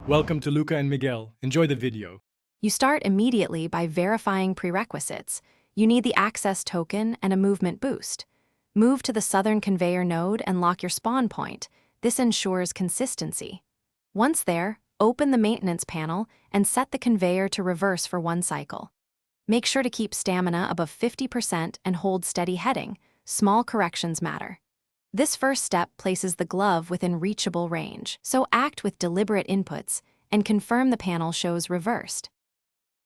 Welcome to Luca and Miguel. Enjoy the video. You start immediately by verifying prerequisites. You need the access token and a movement boost. Move to the southern conveyor node and lock your spawn point. This ensures consistency. Once there, open the maintenance panel and set the conveyor to reverse for 1 cycle. Make sure to keep stamina above 50% and hold steady heading. Small corrections matter. This first step places the glove within reachable range, so act with deliberate inputs and confirm the panel shows reversed.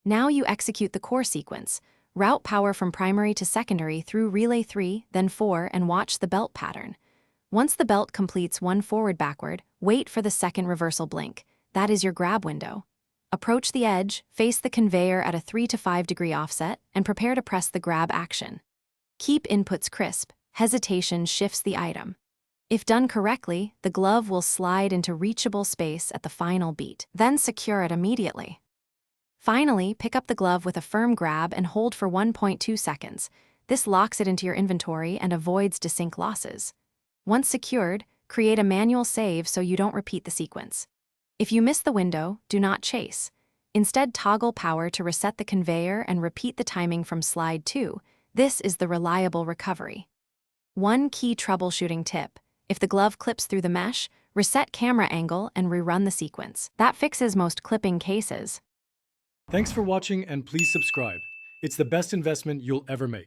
Now you execute the core sequence. Route power from primary to secondary through relay 3, then 4, and watch the belt pattern. Once the belt completes 1 forward-backward, wait for the second reversal blink. That is your grab window. Approach the edge, face the conveyor at a 3 to 5 degree offset, and prepare to press the grab action. Keep inputs crisp. Hesitation shifts the item. If done correctly, the glove will slide into reachable space at the final beat, then secure it immediately. Finally, pick up the glove with a firm grab and hold for 1.2 seconds. This locks it into your inventory and avoids desync losses. Once secured, create a manual save so you don't repeat the sequence. If you miss the window, do not chase. Instead, toggle power to reset the conveyor and repeat the timing from slide 2. This is the reliable recovery. One key troubleshooting tip: if the glove clips through the mesh, reset camera angle and rerun the sequence. That fixes most clipping cases. Thanks for watching and please subscribe. It's the best investment you'll ever make.